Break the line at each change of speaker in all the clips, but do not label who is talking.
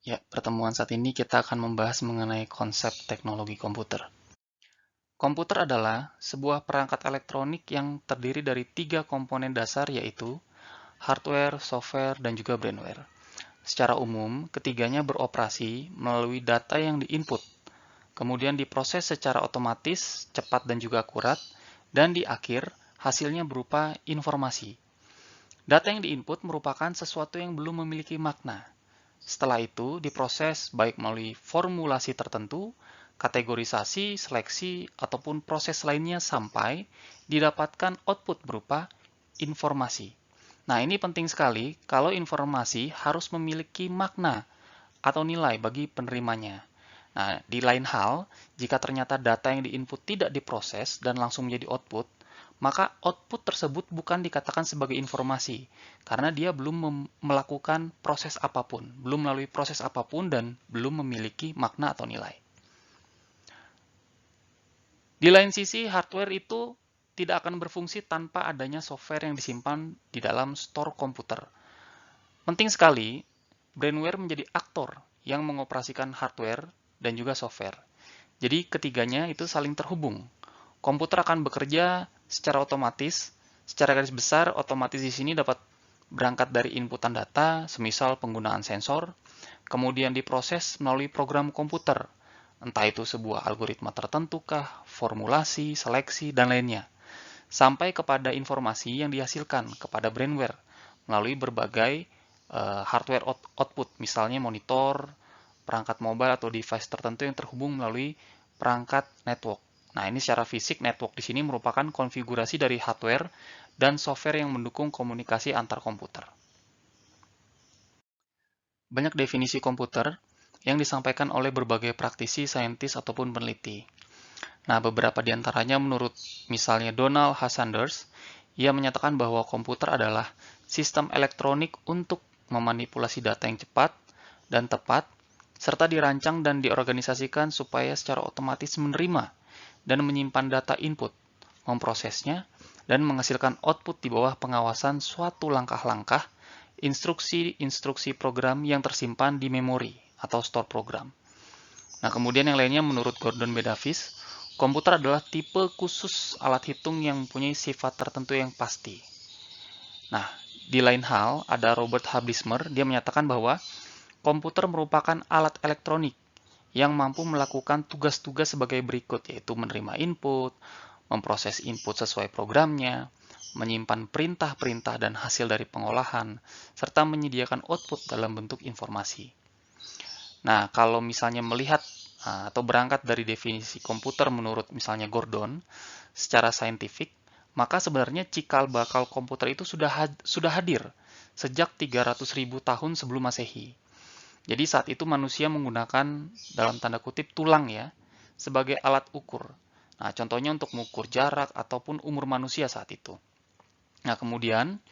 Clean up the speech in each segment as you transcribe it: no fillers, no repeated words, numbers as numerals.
Ya, pertemuan saat ini kita akan membahas mengenai konsep teknologi komputer. Komputer adalah sebuah perangkat elektronik yang terdiri dari 3 komponen dasar yaitu hardware, software, dan juga brainware. Secara umum, ketiganya beroperasi melalui data yang diinput, kemudian diproses secara otomatis, cepat dan juga akurat, dan di akhir hasilnya berupa informasi. Data yang diinput merupakan sesuatu yang belum memiliki makna. Setelah itu diproses baik melalui formulasi tertentu, kategorisasi, seleksi, ataupun proses lainnya sampai didapatkan output berupa informasi. Nah, ini penting sekali kalau informasi harus memiliki makna atau nilai bagi penerimanya. Nah, di lain hal, jika ternyata data yang diinput tidak diproses dan langsung menjadi output, maka output tersebut bukan dikatakan sebagai informasi, karena dia belum melakukan proses apapun, belum melalui proses apapun dan belum memiliki makna atau nilai. Di lain sisi, hardware itu tidak akan berfungsi tanpa adanya software yang disimpan di dalam store komputer. Penting sekali, brainware menjadi aktor yang mengoperasikan hardware dan juga software. Jadi ketiganya itu saling terhubung. Komputer akan bekerja secara otomatis. Secara garis besar, otomatis di sini dapat berangkat dari inputan data, semisal penggunaan sensor, kemudian diproses melalui program komputer, entah itu sebuah algoritma tertentu kah, formulasi, seleksi, dan lainnya, sampai kepada informasi yang dihasilkan kepada brainware melalui berbagai hardware output, misalnya monitor, perangkat mobile atau device tertentu yang terhubung melalui perangkat network. Nah, ini secara fisik network di sini merupakan konfigurasi dari hardware dan software yang mendukung komunikasi antar komputer. Banyak definisi komputer yang disampaikan oleh berbagai praktisi, saintis, ataupun peneliti. Nah, beberapa di antaranya menurut misalnya Donald H. Sanders, ia menyatakan bahwa komputer adalah sistem elektronik untuk memanipulasi data yang cepat dan tepat, serta dirancang dan diorganisasikan supaya secara otomatis menerima dan menyimpan data input, memprosesnya, dan menghasilkan output di bawah pengawasan suatu langkah-langkah instruksi-instruksi program yang tersimpan di memori atau store program. Nah, kemudian yang lainnya menurut Gordon B. Davis, komputer adalah tipe khusus alat hitung yang mempunyai sifat tertentu yang pasti. Nah, di lain hal, ada Robert H. Blismer, dia menyatakan bahwa komputer merupakan alat elektronik yang mampu melakukan tugas-tugas sebagai berikut, yaitu menerima input, memproses input sesuai programnya, menyimpan perintah-perintah dan hasil dari pengolahan, serta menyediakan output dalam bentuk informasi. Nah, kalau misalnya melihat atau berangkat dari definisi komputer menurut misalnya Gordon, secara saintifik, maka sebenarnya cikal bakal komputer itu sudah hadir sejak 300.000 tahun sebelum Masehi. Jadi saat itu manusia menggunakan dalam tanda kutip tulang ya sebagai alat ukur. Nah, contohnya untuk mengukur jarak ataupun umur manusia saat itu. Nah, kemudian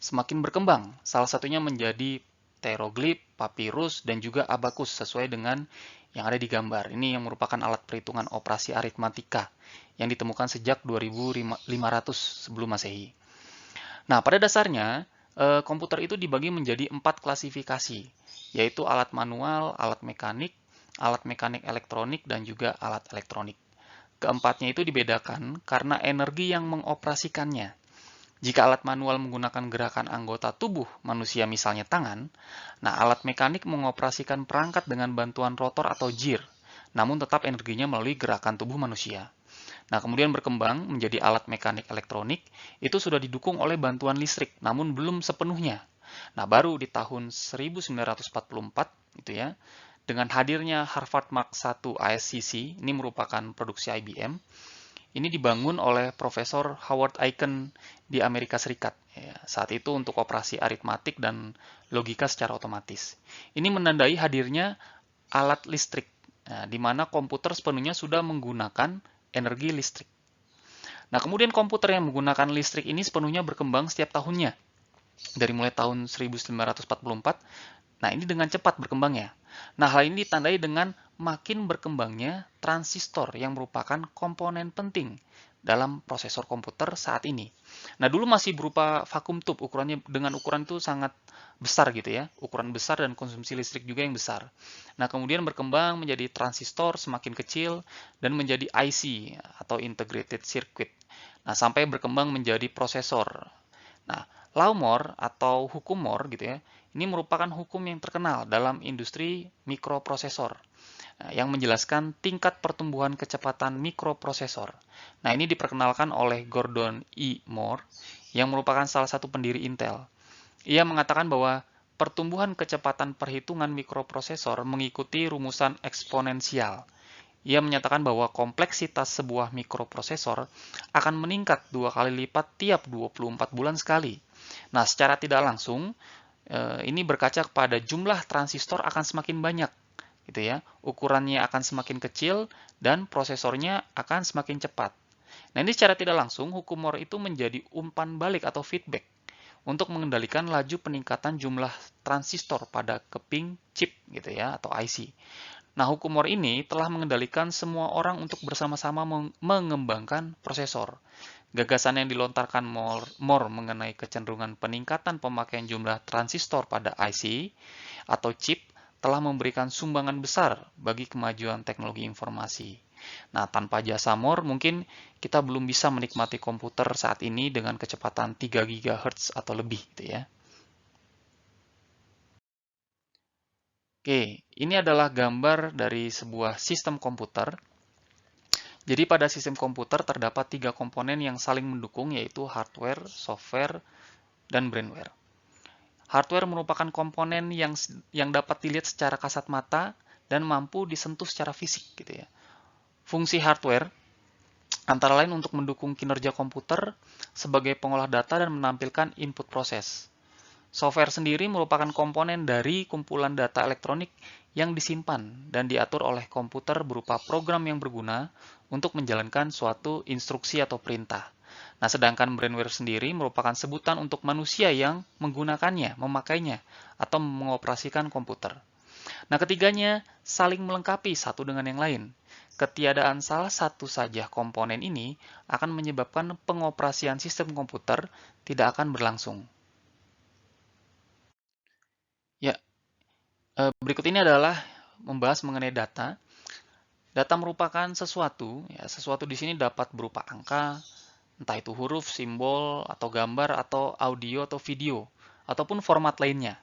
semakin berkembang, salah satunya menjadi pteroglif, papirus, dan juga abakus sesuai dengan yang ada di gambar. Ini yang merupakan alat perhitungan operasi aritmatika yang ditemukan sejak 2500 sebelum Masehi. Nah, pada dasarnya komputer itu dibagi menjadi 4 klasifikasi, yaitu alat manual, alat mekanik elektronik, dan juga alat elektronik. Keempatnya itu dibedakan karena energi yang mengoperasikannya. Jika alat manual menggunakan gerakan anggota tubuh manusia misalnya tangan, nah alat mekanik mengoperasikan perangkat dengan bantuan rotor atau gear, namun tetap energinya melalui gerakan tubuh manusia. Nah, kemudian berkembang menjadi alat mekanik elektronik, itu sudah didukung oleh bantuan listrik, namun belum sepenuhnya. Nah, baru di tahun 1944, itu ya, dengan hadirnya Harvard Mark I ASCC, ini merupakan produksi IBM, ini dibangun oleh Profesor Howard Aiken di Amerika Serikat. Ya, saat itu untuk operasi aritmatik dan logika secara otomatis. Ini menandai hadirnya alat listrik, di mana komputer sepenuhnya sudah menggunakan energi listrik. Nah, kemudian komputer yang menggunakan listrik ini sepenuhnya berkembang setiap tahunnya. Dari mulai tahun 1944, nah ini dengan cepat berkembangnya. Nah, hal ini ditandai dengan makin berkembangnya transistor yang merupakan komponen penting dalam prosesor komputer saat ini. Nah, dulu masih berupa vacuum tube, ukurannya dengan ukuran itu sangat besar gitu ya, ukuran besar dan konsumsi listrik juga yang besar. Nah, kemudian berkembang menjadi transistor semakin kecil dan menjadi IC atau integrated circuit. Nah, sampai berkembang menjadi prosesor. Nah, law Moore atau hukum Moore gitu ya, ini merupakan hukum yang terkenal dalam industri mikroprosesor. Nah, yang menjelaskan tingkat pertumbuhan kecepatan mikroprosesor. Nah, ini diperkenalkan oleh Gordon E. Moore, yang merupakan salah satu pendiri Intel. Ia mengatakan bahwa pertumbuhan kecepatan perhitungan mikroprosesor mengikuti rumusan eksponensial. Ia menyatakan bahwa kompleksitas sebuah mikroprosesor akan meningkat 2 kali lipat tiap 24 bulan sekali. Nah, secara tidak langsung, ini berkaca kepada jumlah transistor akan semakin banyak, gitu ya. Ukurannya akan semakin kecil dan prosesornya akan semakin cepat. Nah, ini secara tidak langsung hukum Moore itu menjadi umpan balik atau feedback untuk mengendalikan laju peningkatan jumlah transistor pada keping chip gitu ya atau IC. Nah, hukum Moore ini telah mengendalikan semua orang untuk bersama-sama mengembangkan prosesor. Gagasan yang dilontarkan Moore mengenai kecenderungan peningkatan pemakaian jumlah transistor pada IC atau chip telah memberikan sumbangan besar bagi kemajuan teknologi informasi. Nah, tanpa jasa Moore, mungkin kita belum bisa menikmati komputer saat ini dengan kecepatan 3 GHz atau lebih, gitu ya. Oke, ini adalah gambar dari sebuah sistem komputer. Jadi pada sistem komputer terdapat 3 komponen yang saling mendukung, yaitu hardware, software, dan brainware. Hardware merupakan komponen yang dapat dilihat secara kasat mata dan mampu disentuh secara fisik, gitu ya. Fungsi hardware antara lain untuk mendukung kinerja komputer sebagai pengolah data dan menampilkan input proses. Software sendiri merupakan komponen dari kumpulan data elektronik yang disimpan dan diatur oleh komputer berupa program yang berguna untuk menjalankan suatu instruksi atau perintah. Nah, sedangkan brainware sendiri merupakan sebutan untuk manusia yang menggunakannya, memakainya, atau mengoperasikan komputer. Nah, ketiganya saling melengkapi satu dengan yang lain. Ketiadaan salah satu saja komponen ini akan menyebabkan pengoperasian sistem komputer tidak akan berlangsung. Ya, berikut ini adalah membahas mengenai data. Data merupakan sesuatu, ya, sesuatu di sini dapat berupa angka, entah itu huruf, simbol, atau gambar, atau audio, atau video, ataupun format lainnya.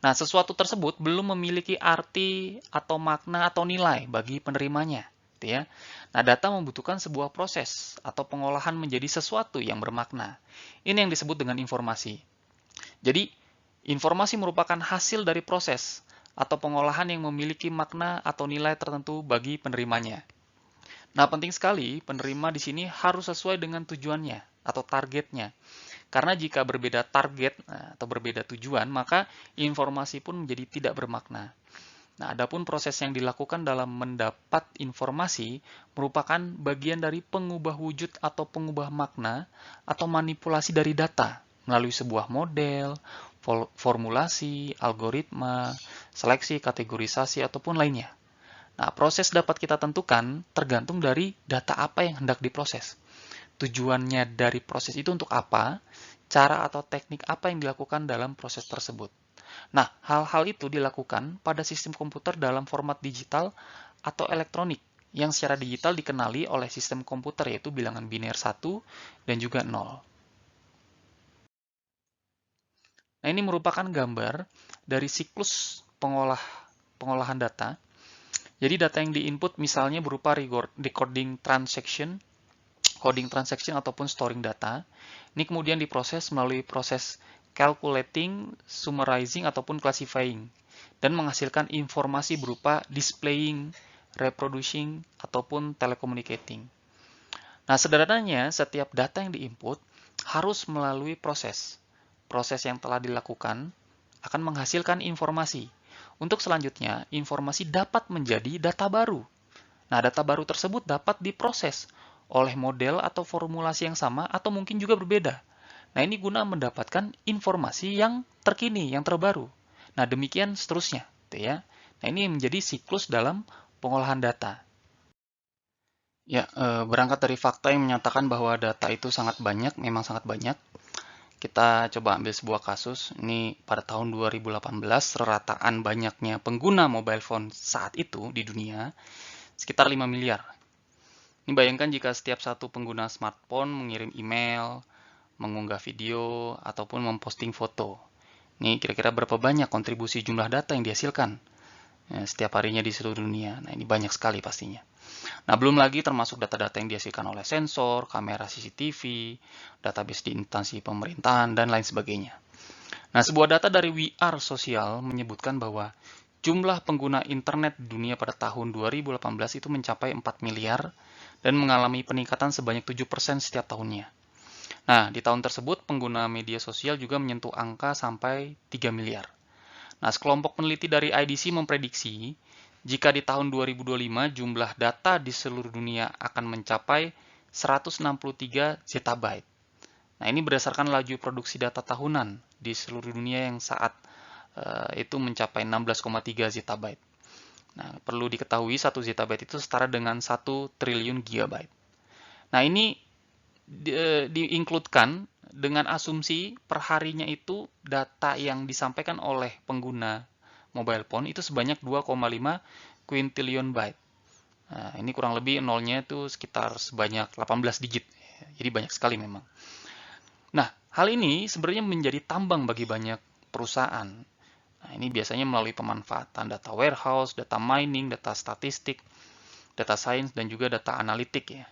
Nah, sesuatu tersebut belum memiliki arti atau makna atau nilai bagi penerimanya, gitu ya. Nah, data membutuhkan sebuah proses atau pengolahan menjadi sesuatu yang bermakna. Ini yang disebut dengan informasi. Jadi, informasi merupakan hasil dari proses atau pengolahan yang memiliki makna atau nilai tertentu bagi penerimanya. Nah, penting sekali penerima di sini harus sesuai dengan tujuannya atau targetnya. Karena jika berbeda target atau berbeda tujuan, maka informasi pun menjadi tidak bermakna. Nah, adapun proses yang dilakukan dalam mendapat informasi merupakan bagian dari pengubah wujud atau pengubah makna atau manipulasi dari data melalui sebuah model, formulasi, algoritma, seleksi, kategorisasi, ataupun lainnya. Nah, proses dapat kita tentukan tergantung dari data apa yang hendak diproses. Tujuannya dari proses itu untuk apa, cara atau teknik apa yang dilakukan dalam proses tersebut. Nah, hal-hal itu dilakukan pada sistem komputer dalam format digital atau elektronik, yang secara digital dikenali oleh sistem komputer yaitu bilangan biner 1 dan juga 0. Nah, ini merupakan gambar dari siklus pengolahan data. Jadi data yang diinput misalnya berupa recording transaction, coding transaction ataupun storing data. Ini kemudian diproses melalui proses calculating, summarizing ataupun classifying dan menghasilkan informasi berupa displaying, reproducing ataupun telecommunicating. Nah, sederhananya setiap data yang diinput harus melalui proses. Proses yang telah dilakukan akan menghasilkan informasi. Untuk selanjutnya, informasi dapat menjadi data baru. Nah, data baru tersebut dapat diproses oleh model atau formulasi yang sama atau mungkin juga berbeda. Nah, ini guna mendapatkan informasi yang terkini, yang terbaru. Nah, demikian seterusnya, gitu ya. Nah, ini menjadi siklus dalam pengolahan data. Ya, berangkat dari fakta yang menyatakan bahwa data itu sangat banyak, memang sangat banyak. Kita coba ambil sebuah kasus, ini pada tahun 2018, rataan banyaknya pengguna mobile phone saat itu di dunia sekitar 5 miliar. Ini bayangkan jika setiap satu pengguna smartphone mengirim email, mengunggah video, ataupun memposting foto. Ini kira-kira berapa banyak kontribusi jumlah data yang dihasilkan setiap harinya di seluruh dunia. Nah, ini banyak sekali pastinya. Nah, belum lagi termasuk data-data yang dihasilkan oleh sensor, kamera CCTV, database di instansi pemerintahan, dan lain sebagainya. Nah, sebuah data dari We Are Social menyebutkan bahwa jumlah pengguna internet di dunia pada tahun 2018 itu mencapai 4 miliar dan mengalami peningkatan sebanyak 7% setiap tahunnya. Nah, di tahun tersebut pengguna media sosial juga menyentuh angka sampai 3 miliar. Nah, sekelompok peneliti dari IDC memprediksi jika di tahun 2025 jumlah data di seluruh dunia akan mencapai 163 zettabyte. Nah, ini berdasarkan laju produksi data tahunan di seluruh dunia yang saat itu mencapai 16,3 zettabyte. Nah, perlu diketahui 1 zettabyte itu setara dengan 1 triliun gigabyte. Nah, ini diinkludkan dengan asumsi perharinya itu data yang disampaikan oleh pengguna mobile phone itu sebanyak 2,5 quintillion byte. Nah, ini kurang lebih nolnya itu sekitar sebanyak 18 digit. Jadi banyak sekali memang. Nah, hal ini sebenarnya menjadi tambang bagi banyak perusahaan. Nah, ini biasanya melalui pemanfaatan data warehouse, data mining, data statistik, data science, dan juga data analitik ya.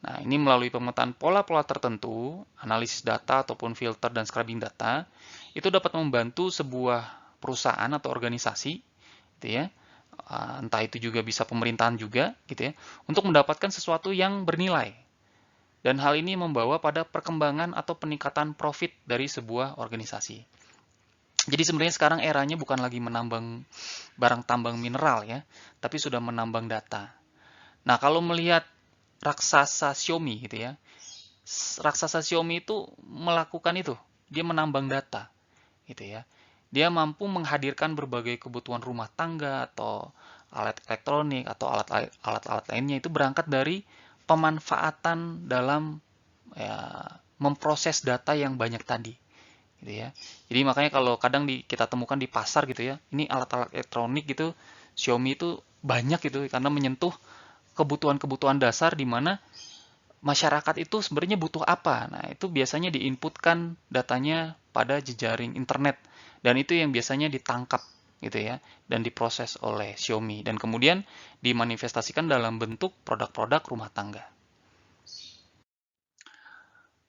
Nah, ini melalui pemetaan pola-pola tertentu, analisis data ataupun filter dan scrubbing data, itu dapat membantu sebuah perusahaan atau organisasi, gitu ya, entah itu juga bisa pemerintahan juga, gitu ya, untuk mendapatkan sesuatu yang bernilai. Dan hal ini membawa pada perkembangan atau peningkatan profit dari sebuah organisasi. Jadi sebenarnya sekarang eranya bukan lagi menambang barang tambang mineral ya, tapi sudah menambang data. Nah, kalau melihat raksasa Xiaomi gitu ya, raksasa Xiaomi itu melakukan itu, dia menambang data, gitu ya. Dia mampu menghadirkan berbagai kebutuhan rumah tangga atau alat elektronik atau alat-alat lainnya itu berangkat dari pemanfaatan dalam ya, memproses data yang banyak tadi, gitu ya. Jadi makanya kalau kadang kita temukan di pasar gitu ya, ini alat-alat elektronik gitu, Xiaomi itu banyak gitu karena menyentuh kebutuhan-kebutuhan dasar di mana masyarakat itu sebenarnya butuh apa. Nah, itu biasanya diinputkan datanya pada jejaring internet dan itu yang biasanya ditangkap gitu ya dan diproses oleh Xiaomi dan kemudian dimanifestasikan dalam bentuk produk-produk rumah tangga.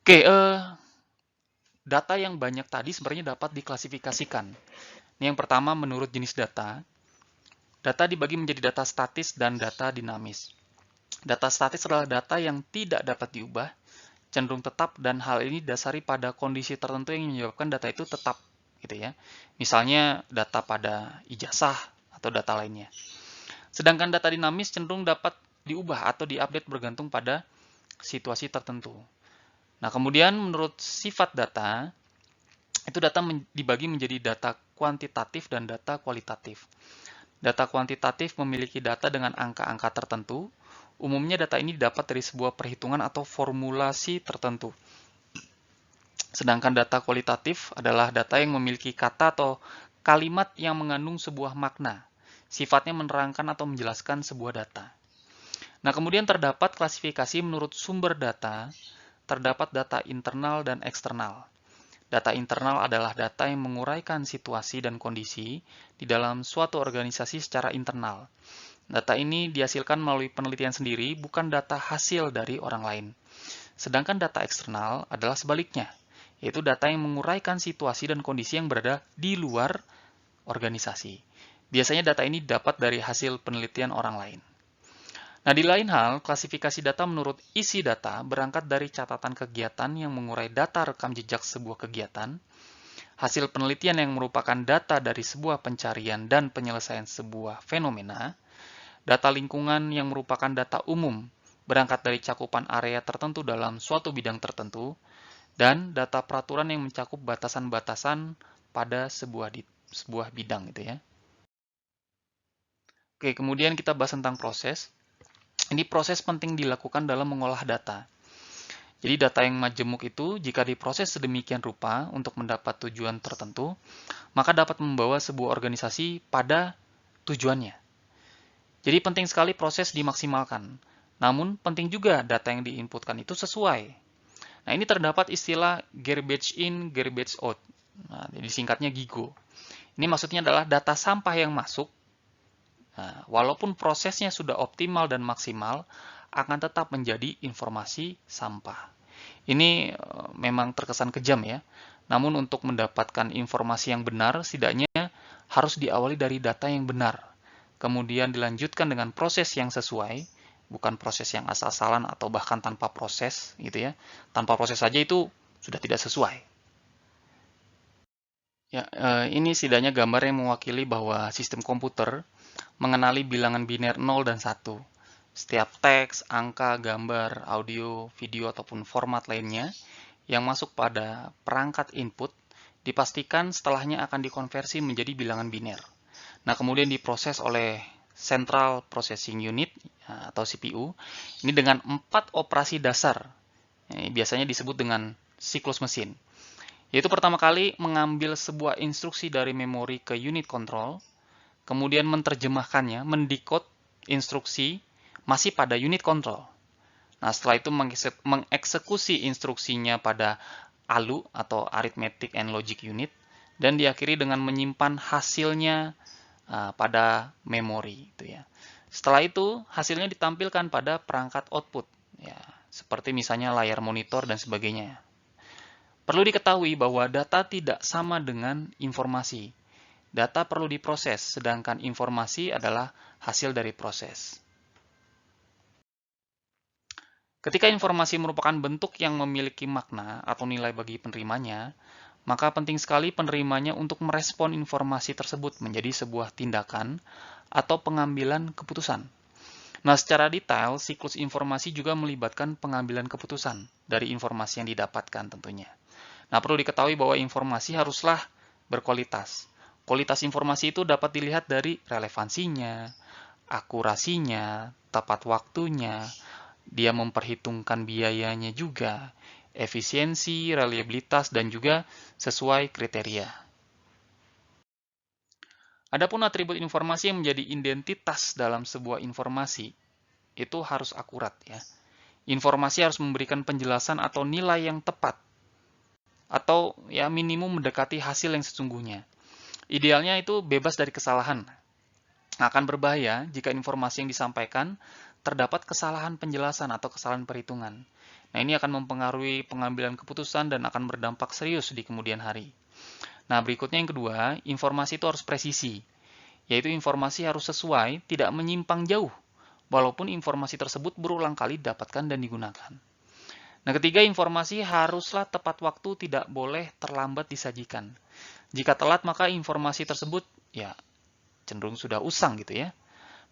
Oke, data yang banyak tadi sebenarnya dapat diklasifikasikan. Ini yang pertama menurut jenis data. Data dibagi menjadi data statis dan data dinamis. Data statis adalah data yang tidak dapat diubah, cenderung tetap, dan hal ini dasari pada kondisi tertentu yang menyebabkan data itu tetap, gitu ya. Misalnya data pada ijazah atau data lainnya. Sedangkan data dinamis cenderung dapat diubah atau diupdate bergantung pada situasi tertentu. Nah, kemudian menurut sifat data, itu data dibagi menjadi data kuantitatif dan data kualitatif. Data kuantitatif memiliki data dengan angka-angka tertentu. Umumnya data ini didapat dari sebuah perhitungan atau formulasi tertentu. Sedangkan data kualitatif adalah data yang memiliki kata atau kalimat yang mengandung sebuah makna. Sifatnya menerangkan atau menjelaskan sebuah data. Nah, kemudian terdapat klasifikasi menurut sumber data, terdapat data internal dan eksternal. Data internal adalah data yang menguraikan situasi dan kondisi di dalam suatu organisasi secara internal. Data ini dihasilkan melalui penelitian sendiri, bukan data hasil dari orang lain. Sedangkan data eksternal adalah sebaliknya, yaitu data yang menguraikan situasi dan kondisi yang berada di luar organisasi. Biasanya data ini dapat dari hasil penelitian orang lain. Nah, di lain hal, klasifikasi data menurut isi data berangkat dari catatan kegiatan yang mengurai data rekam jejak sebuah kegiatan, hasil penelitian yang merupakan data dari sebuah pencarian dan penyelesaian sebuah fenomena, data lingkungan yang merupakan data umum berangkat dari cakupan area tertentu dalam suatu bidang tertentu, dan data peraturan yang mencakup batasan-batasan pada sebuah bidang gitu ya. Oke, kemudian kita bahas tentang proses. Ini proses penting dilakukan dalam mengolah data. Jadi data yang majemuk itu jika diproses sedemikian rupa untuk mendapat tujuan tertentu, maka dapat membawa sebuah organisasi pada tujuannya. Jadi penting sekali proses dimaksimalkan. Namun penting juga data yang diinputkan itu sesuai. Nah, ini terdapat istilah garbage in, garbage out. Nah, jadi singkatnya GIGO. Ini maksudnya adalah data sampah yang masuk, nah, walaupun prosesnya sudah optimal dan maksimal, akan tetap menjadi informasi sampah. Ini memang terkesan kejam ya. Namun untuk mendapatkan informasi yang benar, setidaknya harus diawali dari data yang benar. Kemudian dilanjutkan dengan proses yang sesuai, bukan proses yang asal-asalan atau bahkan tanpa proses gitu ya. Tanpa proses saja itu sudah tidak sesuai. Ya, ini setidaknya gambar yang mewakili bahwa sistem komputer mengenali bilangan biner 0 dan 1. Setiap teks, angka, gambar, audio, video, ataupun format lainnya yang masuk pada perangkat input dipastikan setelahnya akan dikonversi menjadi bilangan biner. Nah, kemudian diproses oleh Central Processing Unit atau CPU ini dengan 4 operasi dasar. Ini biasanya disebut dengan siklus mesin. Yaitu pertama kali mengambil sebuah instruksi dari memori ke unit control, kemudian menerjemahkannya, mendekode instruksi masih pada unit control. Nah, setelah itu mengeksekusi instruksinya pada ALU atau Arithmetic and Logic Unit, dan diakhiri dengan menyimpan hasilnya pada memori itu ya. Setelah itu hasilnya ditampilkan pada perangkat output ya, seperti misalnya layar monitor dan sebagainya. Perlu diketahui bahwa data tidak sama dengan informasi. Data perlu diproses, sedangkan informasi adalah hasil dari proses. Ketika informasi merupakan bentuk yang memiliki makna atau nilai bagi penerimanya, maka penting sekali penerimanya untuk merespon informasi tersebut menjadi sebuah tindakan atau pengambilan keputusan. Nah, secara detail, siklus informasi juga melibatkan pengambilan keputusan dari informasi yang didapatkan tentunya. Nah, perlu diketahui bahwa informasi haruslah berkualitas. Kualitas informasi itu dapat dilihat dari relevansinya, akurasinya, tepat waktunya, dia memperhitungkan biayanya juga, efisiensi, reliabilitas, dan juga sesuai kriteria. Adapun atribut informasi yang menjadi identitas dalam sebuah informasi, itu harus akurat ya. Informasi harus memberikan penjelasan atau nilai yang tepat, atau ya minimum mendekati hasil yang sesungguhnya. Idealnya itu bebas dari kesalahan. Akan berbahaya jika informasi yang disampaikan terdapat kesalahan penjelasan atau kesalahan perhitungan. Nah, ini akan mempengaruhi pengambilan keputusan dan akan berdampak serius di kemudian hari. Nah, berikutnya yang kedua, informasi itu harus presisi, yaitu informasi harus sesuai, tidak menyimpang jauh, walaupun informasi tersebut berulang kali didapatkan dan digunakan. Nah, ketiga, informasi haruslah tepat waktu, tidak boleh terlambat disajikan. Jika telat, maka informasi tersebut ya cenderung sudah usang gitu ya.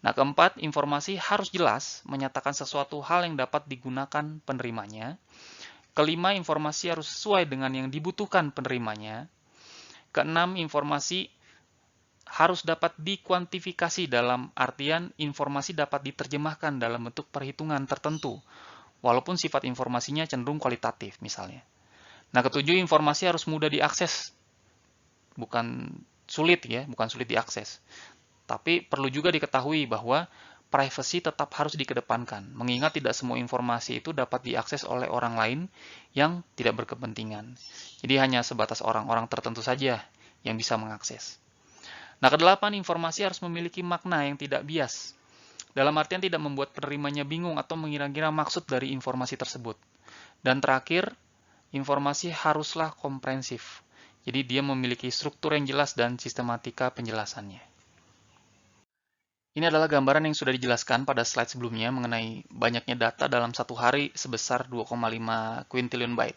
Nah, keempat, informasi harus jelas, menyatakan sesuatu hal yang dapat digunakan penerimanya. Kelima, informasi harus sesuai dengan yang dibutuhkan penerimanya. Keenam, informasi harus dapat dikuantifikasi dalam artian informasi dapat diterjemahkan dalam bentuk perhitungan tertentu, walaupun sifat informasinya cenderung kualitatif misalnya. Nah, ketujuh, informasi harus mudah diakses, bukan sulit ya, bukan sulit diakses. Tapi perlu juga diketahui bahwa privacy tetap harus dikedepankan, mengingat tidak semua informasi itu dapat diakses oleh orang lain yang tidak berkepentingan. Jadi hanya sebatas orang-orang tertentu saja yang bisa mengakses. Nah, kedelapan, informasi harus memiliki makna yang tidak bias. Dalam artian tidak membuat penerimanya bingung atau mengira-ngira maksud dari informasi tersebut. Dan terakhir, informasi haruslah komprehensif. Jadi dia memiliki struktur yang jelas dan sistematika penjelasannya. Ini adalah gambaran yang sudah dijelaskan pada slide sebelumnya mengenai banyaknya data dalam satu hari sebesar 2,5 quintillion byte.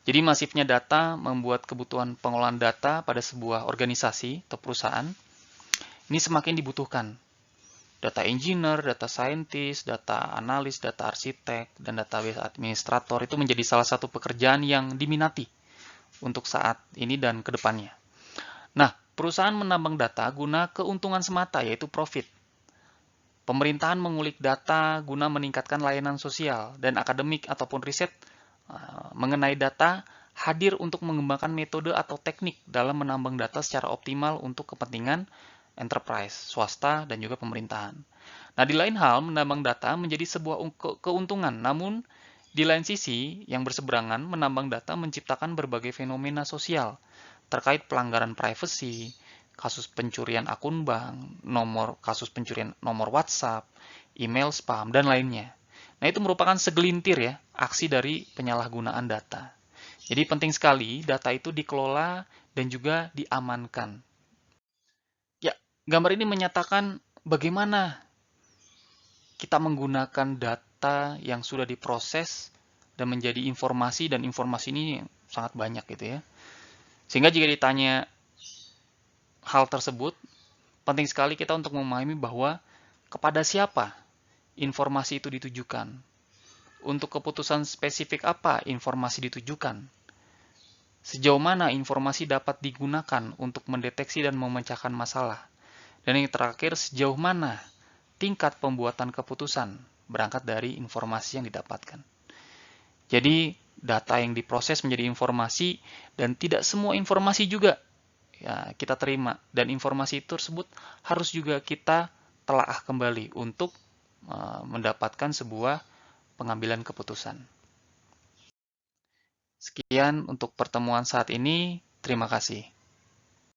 Jadi masifnya data membuat kebutuhan pengolahan data pada sebuah organisasi atau perusahaan ini semakin dibutuhkan. Data engineer, data scientist, data analis, data arsitek, dan database administrator itu menjadi salah satu pekerjaan yang diminati untuk saat ini dan ke depannya. Nah, perusahaan menambang data guna keuntungan semata, yaitu profit. Pemerintahan mengulik data guna meningkatkan layanan sosial dan akademik ataupun riset mengenai data hadir untuk mengembangkan metode atau teknik dalam menambang data secara optimal untuk kepentingan enterprise, swasta, dan juga pemerintahan. Nah, di lain hal, menambang data menjadi sebuah keuntungan, namun di lain sisi, yang berseberangan, menambang data menciptakan berbagai fenomena sosial terkait pelanggaran privasi, kasus pencurian akun bank, kasus pencurian nomor WhatsApp, email spam, dan lainnya. Nah, itu merupakan segelintir ya, aksi dari penyalahgunaan data. Jadi penting sekali data itu dikelola dan juga diamankan. Ya, gambar ini menyatakan bagaimana kita menggunakan data yang sudah diproses dan menjadi informasi, dan informasi ini sangat banyak gitu ya. Sehingga jika ditanya hal tersebut, penting sekali kita untuk memahami bahwa kepada siapa informasi itu ditujukan. Untuk keputusan spesifik apa informasi ditujukan. Sejauh mana informasi dapat digunakan untuk mendeteksi dan memecahkan masalah. Dan yang terakhir, sejauh mana tingkat pembuatan keputusan berangkat dari informasi yang didapatkan. Jadi, data yang diproses menjadi informasi dan tidak semua informasi juga ya, kita terima. Dan informasi tersebut harus juga kita telaah kembali untuk mendapatkan sebuah pengambilan keputusan. Sekian untuk pertemuan saat ini. Terima kasih.